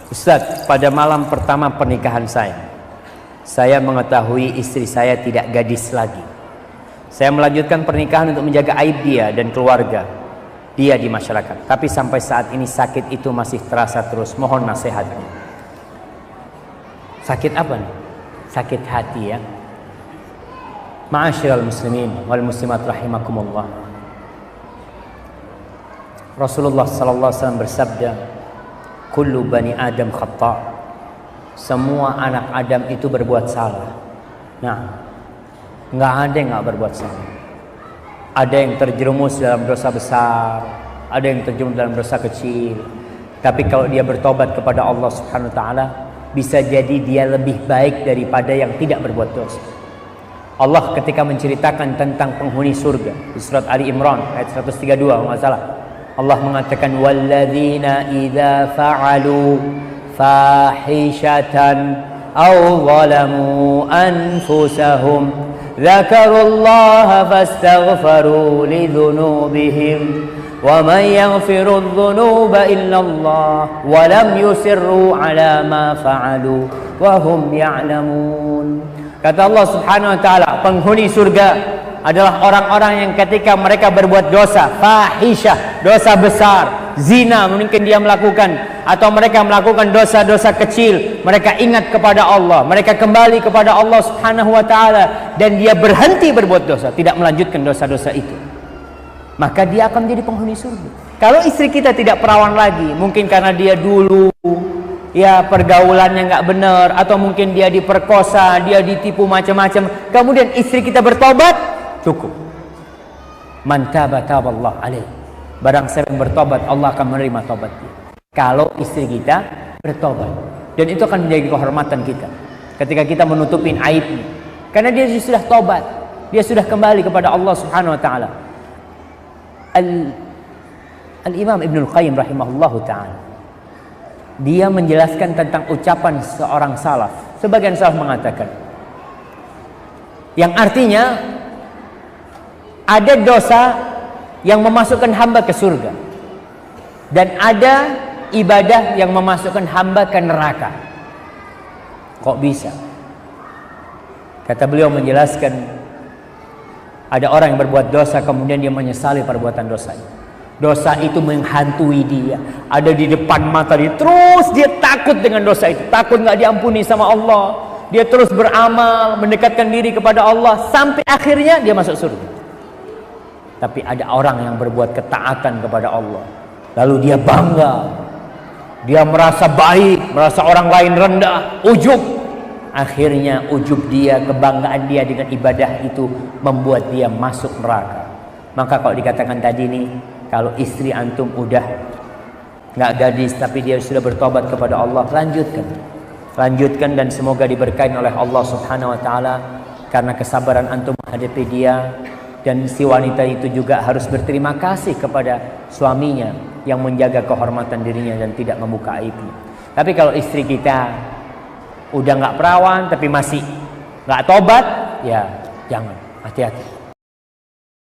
Ustaz, pada malam pertama pernikahan saya mengetahui istri saya tidak gadis lagi. Saya melanjutkan pernikahan untuk menjaga aib dia dan keluarga dia di masyarakat. Tapi sampai saat ini sakit itu masih terasa terus. Mohon nasihatnya. Sakit apa nih? Sakit hati ya. Ma'asyiral muslimin wal muslimat rahimakumullah. Rasulullah sallallahu alaihi wasallam bersabda, kullu bani Adam khata'. Semua anak Adam itu berbuat salah. Nah, nggak ada yang nggak berbuat salah. Ada yang terjerumus dalam dosa besar, ada yang terjerumus dalam dosa kecil. Tapi kalau dia bertobat kepada Allah Subhanahu wa taala, bisa jadi dia lebih baik daripada yang tidak berbuat dosa. Allah ketika menceritakan tentang penghuni surga di surat Ali Imran ayat 132 kalau nggak salah, Allah mengatakan walladzina idza fa'alu fahishatan aw zalamu anfusahum dzakarullaha fastaghfaru lidzunubihim wa man yaghfirudz dzunuba illallah wa lam yusirru ala ma fa'alu wa hum ya'lamun. Kata Allah Subhanahu wa taala, penghuni surga adalah orang-orang yang ketika mereka berbuat dosa fahisyah, dosa besar, zina mungkin dia melakukan, atau mereka melakukan dosa-dosa kecil, mereka ingat kepada Allah, mereka kembali kepada Allah Subhanahu wa taala, dan dia berhenti berbuat dosa, tidak melanjutkan dosa-dosa itu, maka dia akan menjadi penghuni surga. Kalau istri kita tidak perawan lagi, mungkin karena dia dulu ya pergaulannya nggak benar, atau mungkin dia diperkosa, dia ditipu macam-macam, kemudian istri kita bertobat, cukup. Man taba taballahu alaih. Barang siapa yang bertobat, Allah akan menerima tobat dia. Kalau istri kita bertobat, dan itu akan menjadi kehormatan kita ketika kita menutupin aibnya, karena dia sudah tobat, dia sudah kembali kepada Allah Subhanahu wa taala. Al-Imam Ibnul Qayyim rahimahullahu taala, dia menjelaskan tentang ucapan seorang salaf. Sebagian salaf mengatakan, yang artinya ada dosa yang memasukkan hamba ke surga, dan ada ibadah yang memasukkan hamba ke neraka. Kok bisa? Kata beliau menjelaskan, ada orang yang berbuat dosa kemudian dia menyesali perbuatan dosanya. Dosa itu menghantui dia, ada di depan mata dia, terus dia takut dengan dosa itu, takut nggak diampuni sama Allah. Dia terus beramal, mendekatkan diri kepada Allah, sampai akhirnya dia masuk surga. Tapi ada orang yang berbuat ketaatan kepada Allah, lalu dia bangga, dia merasa baik, merasa orang lain rendah, ujub. Akhirnya ujub dia, kebanggaan dia dengan ibadah itu membuat dia masuk neraka. Maka kalau dikatakan tadi nih, kalau istri antum udah nggak gadis tapi dia sudah bertobat kepada Allah, lanjutkan, dan semoga diberkahi oleh Allah Subhanahu wa taala, karena kesabaran antum menghadapi dia. Dan si wanita itu juga harus berterima kasih kepada suaminya yang menjaga kehormatan dirinya dan tidak membuka aibnya. Tapi kalau istri kita udah nggak perawan tapi masih nggak tobat, ya jangan, hati-hati.